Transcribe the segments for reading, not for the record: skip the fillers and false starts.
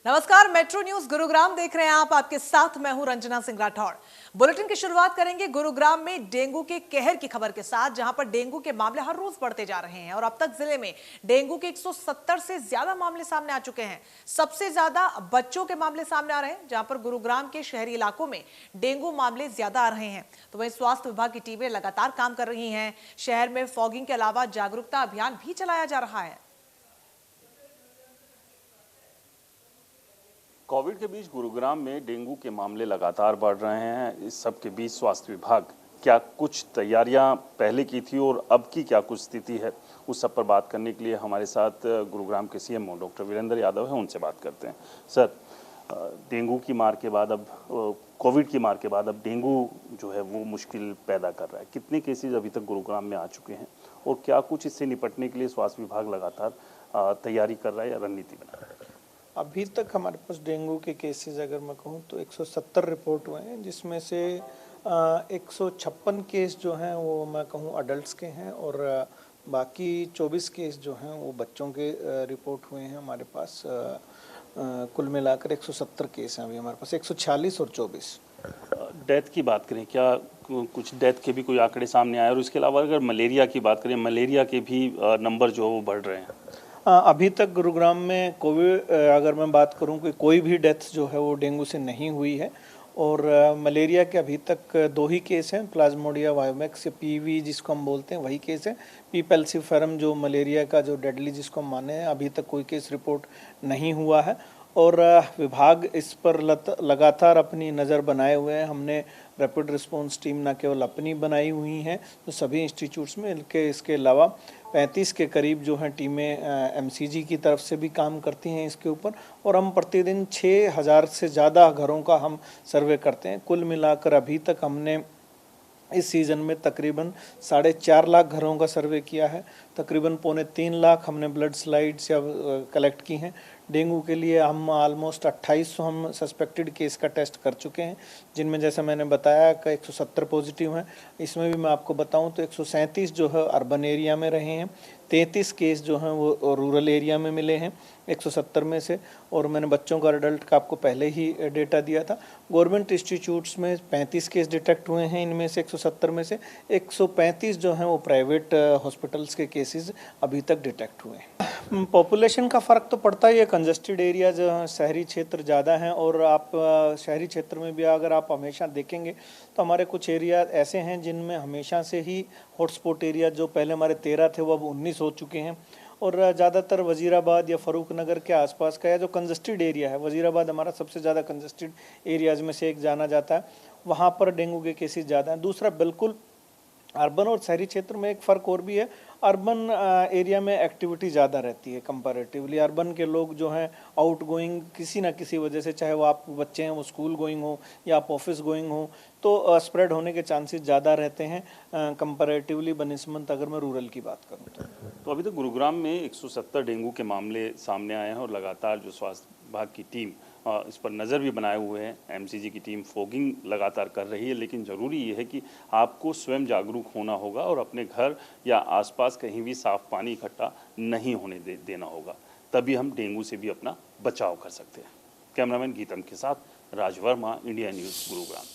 नमस्कार, metro news Gurugram देख रहे हैं आप। आपके साथ मैं हूं रंजना सिंह राठौड़। बुलेटिन की शुरुआत करेंगे गुरुग्राम में डेंगू के कहर की खबर के साथ, जहां पर डेंगू के मामले हर रोज बढ़ते जा रहे हैं और अब तक जिले में डेंगू के 170 से ज्यादा मामले सामने आ चुके हैं। सबसे ज्यादा बच्चों के मामले सामने आ रहे हैं, जहां पर गुरुग्राम के शहरी इलाकों में डेंगू मामले ज्यादा आ रहे हैं। तो वहीं स्वास्थ्य विभाग की टीमें लगातार काम कर रही हैं। शहर में फॉगिंग के अलावा जागरूकता अभियान भी चलाया जा रहा है। कोविड के बीच गुरुग्राम में डेंगू के मामले लगातार बढ़ रहे हैं। इस सब के बीच स्वास्थ्य विभाग क्या कुछ तैयारियां पहले की थी और अब की क्या कुछ स्थिति है, उस सब पर बात करने के लिए हमारे साथ गुरुग्राम के सीएमओ डॉक्टर वीरेंद्र यादव हैं। उनसे बात करते हैं। सर, डेंगू की मार के बाद अब कोविड की मार के बाद अब डेंगू जो है वो मुश्किल पैदा कर रहा है। कितने केसेज अभी तक गुरुग्राम में आ चुके हैं और क्या कुछ इससे निपटने के लिए स्वास्थ्य विभाग लगातार तैयारी कर रहा है या रणनीति बना रहा है? अभी तक हमारे पास डेंगू के केसेस अगर मैं कहूँ तो 170 रिपोर्ट हुए हैं, जिसमें से 156 केस जो हैं वो मैं कहूँ अडल्ट्स के हैं और बाकी 24 केस जो हैं वो बच्चों के रिपोर्ट हुए हैं हमारे पास। कुल मिलाकर 170 केस हैं अभी हमारे पास, 146 और 24। डेथ की बात करें, क्या कुछ डेथ के भी कोई आंकड़े सामने आए? और उसके अलावा अगर मलेरिया की बात करें, मलेरिया के भी नंबर जो है वो बढ़ रहे हैं। अभी तक गुरुग्राम में कोविड अगर मैं बात करूं कि कोई भी डेथ जो है वो डेंगू से नहीं हुई है और मलेरिया के अभी तक 2 ही केस हैं। प्लाज्मोडिया वायोमेक्स या पीवी जिसको हम बोलते हैं वही केस है। पी पेल्सिफेरम जो मलेरिया का जो डेडली जिसको हम माने हैं, अभी तक कोई केस रिपोर्ट नहीं हुआ है और विभाग इस पर लगातार अपनी नज़र बनाए हुए हैं। हमने रैपिड रिस्पांस टीम न केवल अपनी बनाई हुई हैं तो सभी इंस्टीट्यूट्स में, इसके अलावा 35 के करीब जो हैं टीमें एमसीजी की तरफ से भी काम करती हैं इसके ऊपर और हम प्रतिदिन 6000 से ज़्यादा घरों का हम सर्वे करते हैं। कुल मिलाकर अभी तक हमने इस सीज़न में तकरीबन 4.5 लाख घरों का सर्वे किया है। तकरीबन 2.25 लाख हमने ब्लड स्लाइड्स या कलेक्ट की हैं। डेंगू के लिए हम ऑलमोस्ट 2800 हम सस्पेक्टेड केस का टेस्ट कर चुके हैं, जिनमें जैसे मैंने बताया कि 170 पॉजिटिव हैं। इसमें भी मैं आपको बताऊं तो 137 जो है अर्बन एरिया में रहे हैं, 33 केस जो हैं वो रूरल एरिया में मिले हैं 170 में से। और मैंने बच्चों का अडल्ट का आपको पहले ही डेटा दिया था। गवर्नमेंट इंस्टीट्यूट्स में 35 केस डिटेक्ट हुए हैं, इनमें से 170 में से 135 जो हैं वो प्राइवेट हॉस्पिटल्स के केसेस अभी तक डिटेक्ट हुए हैं। पॉपुलेशन का फ़र्क तो पड़ता ही है। कंजेस्टेड एरिया जो शहरी क्षेत्र ज़्यादा हैं और आप शहरी क्षेत्र में भी अगर आप हमेशा देखेंगे तो हमारे कुछ एरिया ऐसे हैं जिनमें हमेशा से ही हॉटस्पॉट एरिया जो पहले हमारे 13 थे वो अब 19 हो चुके हैं और ज़्यादातर वजीराबाद या फ़ारूक नगर के आसपास का या जो कंजेस्टेड एरिया है, वजीराबाद हमारा सबसे ज़्यादा कंजेस्टेड एरियाज़ में से एक जाना जाता है, वहाँ पर डेंगू के केसेस ज़्यादा हैं। दूसरा, बिल्कुल अर्बन और शहरी क्षेत्र में एक फ़र्क और भी है। अर्बन एरिया में एक्टिविटी ज़्यादा रहती है कंपैरेटिवली। अर्बन के लोग जो हैं आउट गोइंग किसी ना किसी वजह से, चाहे वो आप बच्चे हैं वो स्कूल गोइंग हो या आप ऑफिस गोइंग हो, तो स्प्रेड होने के चांसेस ज़्यादा रहते हैं कंपैरेटिवली बनिस्बत अगर मैं रूरल की बात करूँ तो अभी तक गुरुग्राम में 170 डेंगू के मामले सामने आए हैं और लगातार जो स्वास्थ्य विभाग की टीम इस पर नज़र भी बनाए हुए हैं। एमसीजी की टीम फॉगिंग लगातार कर रही है, लेकिन ज़रूरी ये है कि आपको स्वयं जागरूक होना होगा और अपने घर या आसपास कहीं भी साफ़ पानी इकट्ठा नहीं होने देना होगा, तभी हम डेंगू से भी अपना बचाव कर सकते हैं। कैमरामैन गीतम के साथ राज वर्मा, इंडिया न्यूज़, गुरुग्राम।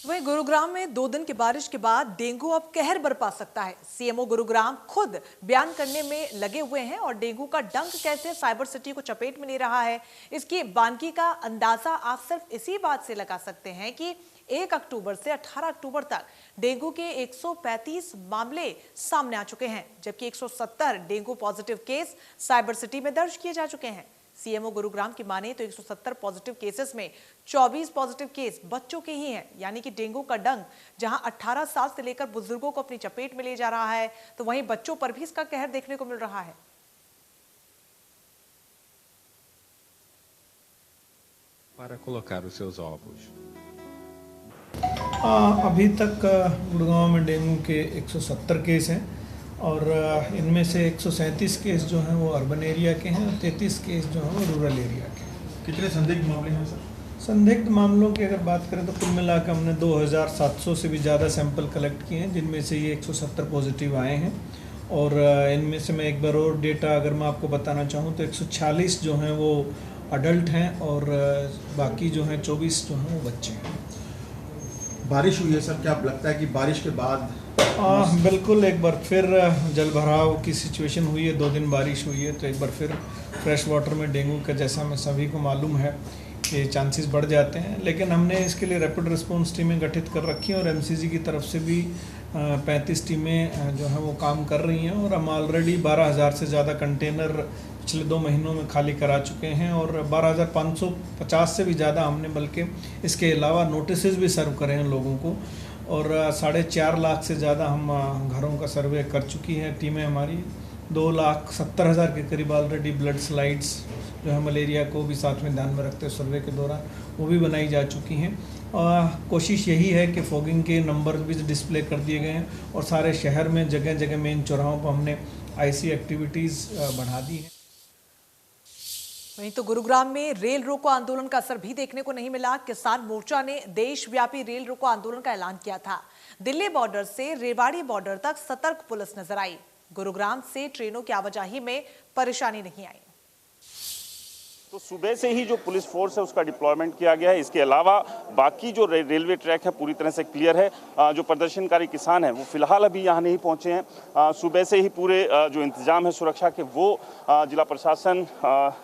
वहीं गुरुग्राम में 2 दिन की बारिश के बाद डेंगू अब कहर बरपा सकता है। सीएमओ गुरुग्राम खुद बयान करने में लगे हुए हैं और डेंगू का डंक कैसे साइबर सिटी को चपेट में ले रहा है, इसकी बानगी का अंदाजा आप सिर्फ इसी बात से लगा सकते हैं कि 1 अक्टूबर से 18 अक्टूबर तक डेंगू के 135 मामले सामने आ चुके हैं, जबकि 170 dengue positive case cyber city में दर्ज किए जा चुके हैं। सीएमओ गुरुग्राम की माने तो 170 पॉजिटिव केसेस में 24 पॉजिटिव केस बच्चों के ही हैं, यानी कि डेंगू का डंक जहां 18 साल से लेकर बुजुर्गों को अपनी चपेट में ले जा रहा है, तो वहीं बच्चों पर भी इसका कहर देखने को मिल रहा है। Para colocar os seus ovos. अभी तक गुड़गांव में डेंगू के 170 केस हैं और इनमें से 137 केस जो हैं वो अर्बन एरिया के हैं और 33 केस जो हैं वो रूरल एरिया के हैं। कितने संदिग्ध मामले हैं सर? संदिग्ध मामलों की अगर बात करें तो कुल मिलाकर हमने 2700 से भी ज़्यादा सैंपल कलेक्ट किए हैं, जिनमें से ये 170 पॉजिटिव आए हैं और इनमें से मैं एक बार और डेटा अगर मैं आपको बताना चाहूँ तो 146 जो हैं वो अडल्ट हैं और बाकी जो हैं 24 जो हैं वो बच्चे हैं। बारिश हुई है सर, क्या लगता है कि बारिश के बाद बिल्कुल एक बार फिर जल भराव की सिचुएशन हुई है, 2 दिन बारिश हुई है तो एक बार फिर फ्रेश वाटर में डेंगू का, जैसा हमें सभी को मालूम है, कि चांसेस बढ़ जाते हैं। लेकिन हमने इसके लिए रैपिड रिस्पॉन्स टीमें गठित कर रखी हैं और एमसीजी की तरफ से भी 35 टीमें जो हैं वो काम कर रही हैं और हम ऑलरेडी 12,000 से ज़्यादा कंटेनर पिछले 2 महीनों में खाली करा चुके हैं और 12,550 से भी ज़्यादा हमने बल्कि इसके अलावा नोटिसेस भी सर्व करे हैं लोगों को और 4.5 लाख से ज़्यादा हम घरों का सर्वे कर चुकी हैं टीमें हमारी। 2,70,000 के करीब ऑलरेडी ब्लड स्लाइड्स जो है मलेरिया को भी साथ में ध्यान में रखते हुए सर्वे के दौरान वो भी बनाई जा चुकी हैं। कोशिश यही है कि फॉगिंग के नंबर भी डिस्प्ले कर दिए गए हैं और सारे शहर में जगह जगह मेन चौराहों पर हमने आईसी एक्टिविटीज़ बढ़ा दी हैं। वहीं तो गुरुग्राम में रेल रोको आंदोलन का असर भी देखने को नहीं मिला। किसान मोर्चा ने देशव्यापी रेल रोको आंदोलन का ऐलान किया था। दिल्ली बॉर्डर से रेवाड़ी बॉर्डर तक सतर्क पुलिस नजर आई। गुरुग्राम से ट्रेनों की आवाजाही में परेशानी नहीं आई। तो सुबह से ही जो पुलिस फोर्स है उसका डिप्लॉयमेंट किया गया है। इसके अलावा बाकी जो रेलवे ट्रैक है पूरी तरह से क्लियर है। जो प्रदर्शनकारी किसान हैं वो फिलहाल अभी यहाँ नहीं पहुँचे हैं। सुबह से ही पूरे जो इंतजाम है सुरक्षा के वो जिला प्रशासन,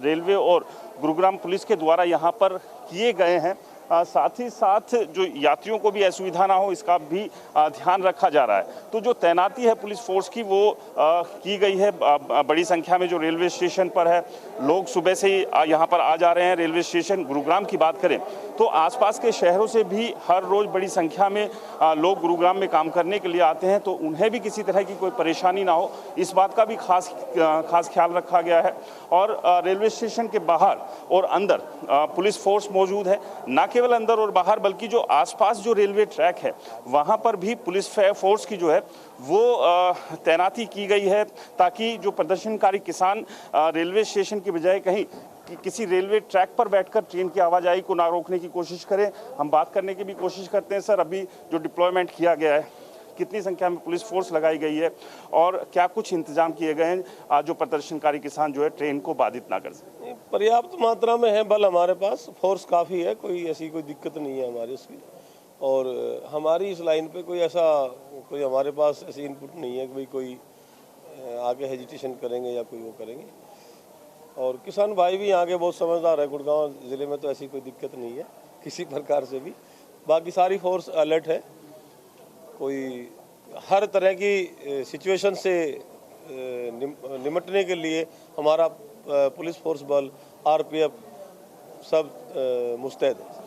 रेलवे और गुरुग्राम पुलिस के द्वारा यहाँ पर किए गए हैं। साथ ही साथ जो यात्रियों को भी असुविधा ना हो इसका भी ध्यान रखा जा रहा है। तो जो तैनाती है पुलिस फोर्स की वो की गई है बड़ी संख्या में जो रेलवे स्टेशन पर है। लोग सुबह से ही यहाँ पर आ जा रहे हैं। रेलवे स्टेशन गुरुग्राम की बात करें तो आसपास के शहरों से भी हर रोज बड़ी संख्या में लोग गुरुग्राम में काम करने के लिए आते हैं, तो उन्हें भी किसी तरह की कोई परेशानी ना हो इस बात का भी खास ख्याल रखा गया है। और रेलवे स्टेशन के बाहर और अंदर पुलिस फोर्स मौजूद है। न केवल अंदर और बाहर बल्कि जो आसपास जो रेलवे ट्रैक है वहां पर भी पुलिस फोर्स की जो है वो तैनाती की गई है, ताकि जो प्रदर्शनकारी किसान रेलवे स्टेशन की बजाय कहीं किसी रेलवे ट्रैक पर बैठकर ट्रेन की आवाजाही को ना रोकने की कोशिश करें। हम बात करने की भी कोशिश करते हैं। सर, अभी जो डिप्लॉयमेंट किया गया है, कितनी संख्या में पुलिस फोर्स लगाई गई है और क्या कुछ इंतजाम किए गए हैं जो प्रदर्शनकारी किसान जो है ट्रेन को बाधित ना कर सके? पर्याप्त मात्रा में है बल हमारे पास, फोर्स काफ़ी है, कोई ऐसी कोई दिक्कत नहीं है हमारी उसकी। और हमारी इस लाइन पे कोई हमारे पास ऐसी इनपुट नहीं है कि भाई कोई आगे हेजिटेशन करेंगे या कोई वो करेंगे। और किसान भाई भी यहाँ के बहुत समझदार है। गुड़गांव ज़िले में तो ऐसी कोई दिक्कत नहीं है किसी प्रकार से भी। बाकी सारी फोर्स अलर्ट है। कोई हर तरह की सिचुएशन से निपटने के लिए हमारा पुलिस फोर्स बल, आरपीएफ सब मुस्तैद है।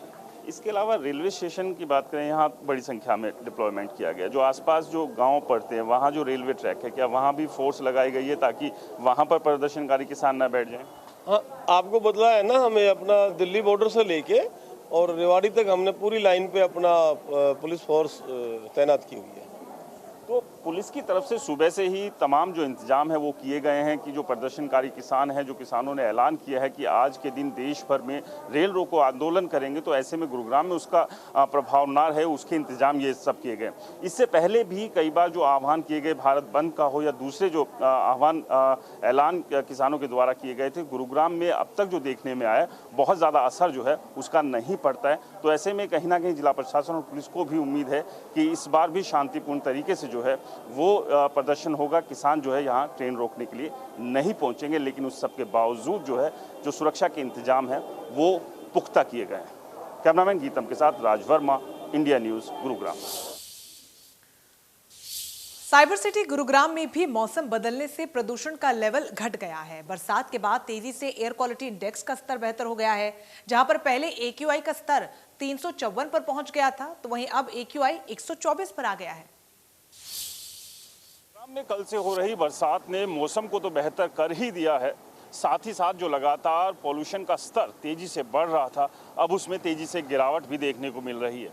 इसके अलावा रेलवे स्टेशन की बात करें, यहाँ बड़ी संख्या में डिप्लॉयमेंट किया गया। जो आसपास जो गांव पड़ते हैं वहाँ जो रेलवे ट्रैक है, क्या वहाँ भी फोर्स लगाई गई है ताकि वहाँ पर प्रदर्शनकारी किसान ना बैठ जाएं? हाँ, आपको बदला है ना, हमें अपना दिल्ली बॉर्डर से लेके और रेवाड़ी तक हमने पूरी लाइन पे अपना पुलिस फोर्स तैनात की हुई है। तो पुलिस की तरफ से सुबह से ही तमाम जो इंतजाम है वो किए गए हैं कि जो प्रदर्शनकारी किसान हैं, जो किसानों ने ऐलान किया है कि आज के दिन देश भर में रेल रोको आंदोलन करेंगे, तो ऐसे में गुरुग्राम में उसका प्रभाव ना रहे उसके इंतजाम ये सब किए गए। इससे पहले भी कई बार जो आह्वान किए गए, भारत बंद का हो या दूसरे जो आह्वान ऐलान किसानों के द्वारा किए गए थे, गुरुग्राम में अब तक जो देखने में आया बहुत ज़्यादा असर जो है उसका नहीं पड़ता है। तो ऐसे में कहीं ना कहीं जिला प्रशासन और पुलिस को भी उम्मीद है कि इस बार भी शांतिपूर्ण तरीके से जो है वो प्रदर्शन होगा। किसान जो है यहाँ ट्रेन रोकने के लिए नहीं पहुंचेंगे, लेकिन उस सब के बावजूद जो है जो सुरक्षा के इंतजाम है वो पुख्ता किए गए हैं। कैमरामैन गीतम के साथ Raj Verma, India news, Gurugram. Cyber city Gurugram में भी मौसम बदलने से प्रदूषण का लेवल घट गया है। बरसात के बाद तेजी से एयर क्वालिटी इंडेक्स का स्तर बेहतर हो गया है। जहां पर पहले AQI का स्तर 354 पर पहुंच गया था, तो वहीं अब AQI 124 पर आ गया है। गुरुग्राम में कल से हो रही बरसात ने मौसम को तो बेहतर कर ही दिया है, साथ ही साथ जो लगातार पॉल्यूशन का स्तर तेजी से बढ़ रहा था, अब उसमें तेजी से गिरावट भी देखने को मिल रही है।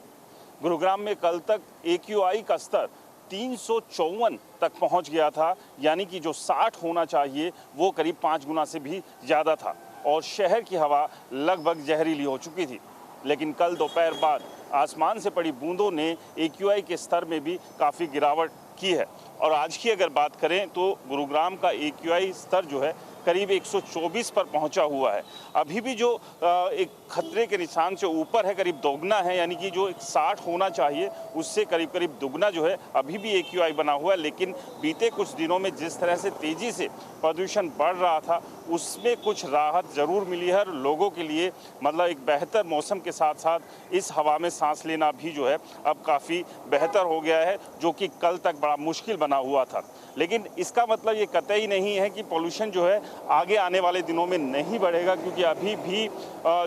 गुरुग्राम में कल तक AQI का स्तर 354 तक पहुंच गया था, यानी कि जो 60 होना चाहिए वो करीब 5 गुना से भी ज़्यादा था और शहर की हवा लगभग जहरीली हो चुकी थी। लेकिन कल दोपहर बाद आसमान से पड़ी बूंदों ने AQI के स्तर में भी काफ़ी गिरावट की है। और आज की अगर बात करें तो गुरुग्राम का AQI स्तर जो है करीब 124 पर पहुंचा हुआ है। अभी भी जो एक खतरे के निशान से ऊपर है, करीब दोगुना है, यानी कि जो 60 होना चाहिए उससे करीब करीब दुगना जो है अभी भी AQI बना हुआ है। लेकिन बीते कुछ दिनों में जिस तरह से तेजी से प्रदूषण बढ़ रहा था उसमें कुछ राहत जरूर मिली है और लोगों के लिए मतलब एक बेहतर मौसम के साथ साथ इस हवा में सांस लेना भी जो है अब काफ़ी बेहतर हो गया है, जो कि कल तक बड़ा मुश्किल बना हुआ था। लेकिन इसका मतलब ये कतई नहीं है कि पोल्यूशन जो है आगे आने वाले दिनों में नहीं बढ़ेगा, क्योंकि अभी भी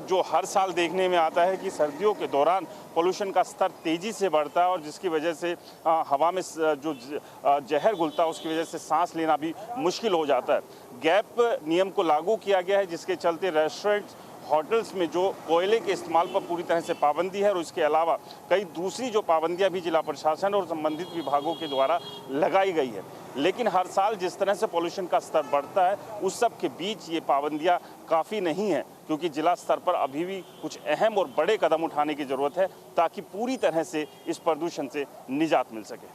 जो हर साल देखने में आता है कि सर्दियों के दौरान पोल्यूशन का स्तर तेज़ी से बढ़ता है और जिसकी वजह से हवा में जो जहर घुलता है उसकी वजह से सांस लेना भी मुश्किल हो जाता है। गैप नियम को लागू किया गया है, जिसके चलते रेस्टोरेंट्स, होटल्स में जो कोयले के इस्तेमाल पर पूरी तरह से पाबंदी है और इसके अलावा कई दूसरी जो पाबंदियां भी जिला प्रशासन और संबंधित विभागों के द्वारा लगाई गई है। लेकिन हर साल जिस तरह से पोल्यूशन का स्तर बढ़ता है उस सब के बीच ये पाबंदियां काफ़ी नहीं है, क्योंकि जिला स्तर पर अभी भी कुछ अहम और बड़े कदम उठाने की ज़रूरत है ताकि पूरी तरह से इस प्रदूषण से निजात मिल सके।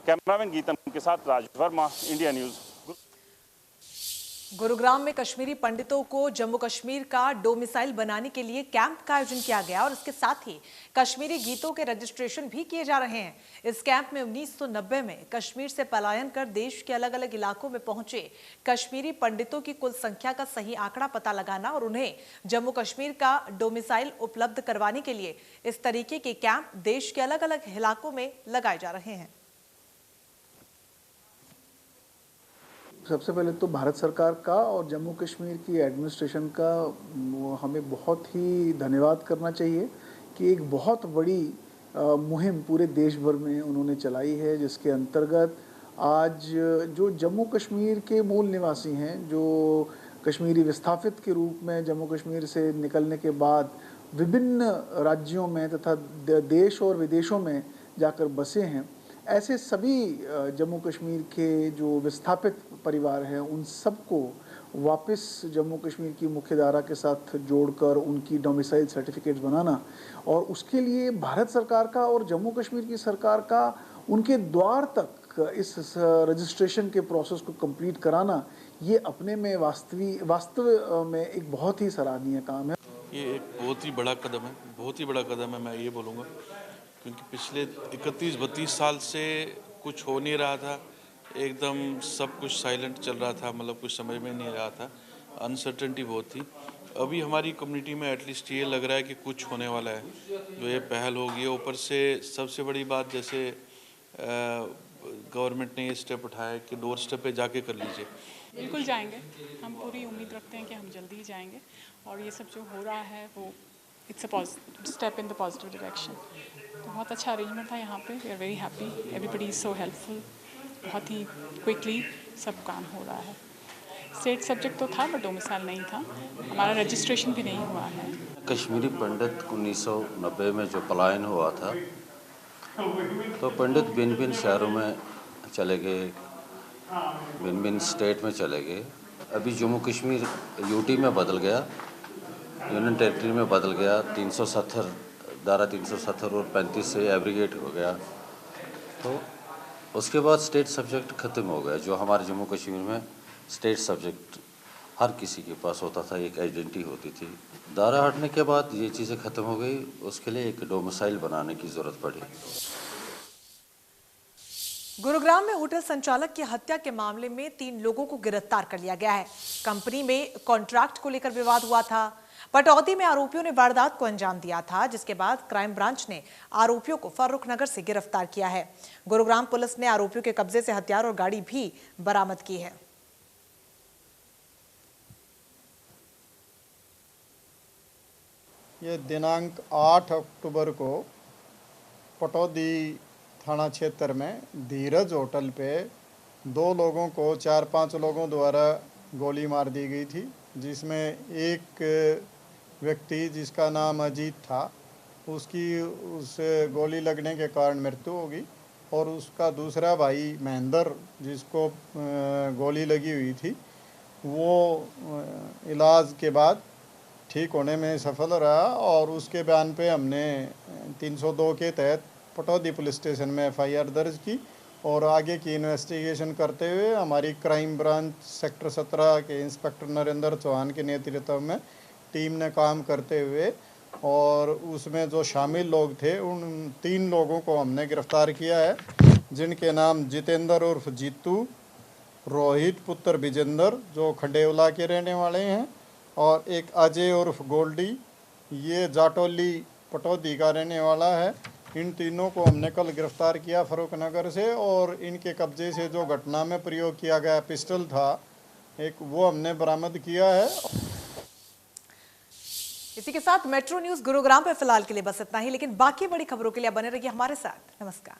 कैमरामैन गीतम के साथ राज वर्मा, इंडिया न्यूज़। गुरुग्राम में कश्मीरी पंडितों को जम्मू कश्मीर का डोमिसाइल बनाने के लिए कैंप का आयोजन किया गया और इसके साथ ही कश्मीरी गीतों के रजिस्ट्रेशन भी किए जा रहे हैं। इस कैंप में 1990 में कश्मीर से पलायन कर देश के अलग अलग इलाकों में पहुंचे कश्मीरी पंडितों की कुल संख्या का सही आंकड़ा पता लगाना और उन्हें जम्मू कश्मीर का डोमिसाइल उपलब्ध करवाने के लिए इस तरीके के कैंप देश के अलग अलग इलाकों में लगाए जा रहे हैं। सबसे पहले तो भारत सरकार का और जम्मू कश्मीर की एडमिनिस्ट्रेशन का हमें बहुत ही धन्यवाद करना चाहिए कि एक बहुत बड़ी मुहिम पूरे देश भर में उन्होंने चलाई है, जिसके अंतर्गत आज जो जम्मू कश्मीर के मूल निवासी हैं, जो कश्मीरी विस्थापित के रूप में जम्मू कश्मीर से निकलने के बाद विभिन्न राज्यों में तथा देश और विदेशों में जाकर बसे हैं, ऐसे सभी जम्मू कश्मीर के जो विस्थापित परिवार हैं उन सबको वापस जम्मू कश्मीर की मुख्यधारा के साथ जोड़कर उनकी डोमिसाइल सर्टिफिकेट्स बनाना और उसके लिए भारत सरकार का और जम्मू कश्मीर की सरकार का उनके द्वार तक इस रजिस्ट्रेशन के प्रोसेस को कंप्लीट कराना, ये अपने में वास्तव में एक बहुत ही सराहनीय काम है। ये एक बहुत ही बड़ा कदम है, बहुत ही बड़ा कदम है, मैं ये बोलूँगा, क्योंकि पिछले 31-32 साल से कुछ हो नहीं रहा था, एकदम सब कुछ साइलेंट चल रहा था, मतलब कुछ समझ में नहीं रहा था, अनसर्टेनिटी बहुत थी। अभी हमारी कम्युनिटी में एटलीस्ट ये लग रहा है कि कुछ होने वाला है, जो ये पहल होगी। ऊपर से सबसे बड़ी बात, जैसे गवर्नमेंट ने ये स्टेप उठाया है कि डोर स्टेप पे जाके कर लीजिए। बिल्कुल जाएंगे, हम पूरी उम्मीद रखते हैं कि हम जल्दी ही जाएंगे और ये सब जो हो रहा है वो it's a step in the positive direction. तो बहुत अच्छा अरेंजमेंट था यहाँ पे, we are very happy, everybody is so helpful, बहुत ही क्विकली सब काम हो रहा है। स्टेट सब्जेक्ट तो था बट डोमिसाइल नहीं था, हमारा रजिस्ट्रेशन भी नहीं हुआ है। कश्मीरी पंडित 1990 में जो पलायन हुआ था, तो पंडित भिन्न भिन्न शहरों में चले गए, भिन्न भिन्न स्टेट में चले गए। अभी जम्मू कश्मीर यूटी में बदल गया, यूनियन टेरिटरी में बदल गया, 370 धारा 370 और 35 से एब्रीगेट हो गया। तो उसके बाद स्टेट सब्जेक्ट ख़त्म हो गया। जो हमारे जम्मू कश्मीर में स्टेट सब्जेक्ट हर किसी के पास होता था, एक आइडेंटिटी होती थी। दायरा हटने के बाद ये चीज़ें ख़त्म हो गई, उसके लिए एक डोमिसाइल बनाने की ज़रूरत पड़ी। गुरुग्राम में होटल संचालक की हत्या के मामले में 3 लोगों को गिरफ्तार कर लिया गया है। कंपनी में कॉन्ट्रैक्ट को लेकर विवाद हुआ था। पटौदी में आरोपियों ने वारदात को अंजाम दिया था, जिसके बाद क्राइम ब्रांच ने आरोपियों को फर्रुखनगर से गिरफ्तार किया है। गुरुग्राम पुलिस ने आरोपियों के कब्जे से हथियार और गाड़ी भी बरामद की है। ये दिनांक 8 अक्टूबर को पटौदी थाना क्षेत्र में धीरज होटल पे 2 लोगों को 4-5 लोगों द्वारा गोली मार दी गई थी, जिसमें एक व्यक्ति जिसका नाम अजीत था, उसकी उस गोली लगने के कारण मृत्यु हो गई और उसका दूसरा भाई महेंद्र, जिसको गोली लगी हुई थी, वो इलाज के बाद ठीक होने में सफल रहा और उसके बयान पे हमने 302 के तहत पटौदी पुलिस स्टेशन में FIR दर्ज की और आगे की इन्वेस्टिगेशन करते हुए हमारी क्राइम ब्रांच सेक्टर 17 के इंस्पेक्टर नरेंद्र चौहान के नेतृत्व में टीम ने काम करते हुए और उसमें जो शामिल लोग थे उन 3 लोगों को हमने गिरफ्तार किया है, जिनके नाम जितेंद्र उर्फ जीतू, रोहित पुत्र विजेंद्र जो खंडेवला के रहने वाले हैं, और एक अजय उर्फ गोल्डी, ये जाटोली पटौदी का रहने वाला है। इन तीनों को हमने कल गिरफ्तार किया फरूख नगर से, और इनके कब्जे से जो घटना में प्रयोग किया गया पिस्टल था एक, वो हमने बरामद किया है। इसी के साथ मेट्रो न्यूज गुरुग्राम पे फिलहाल के लिए बस इतना ही, लेकिन बाकी बड़ी खबरों के लिए बने रहिए हमारे साथ। नमस्कार।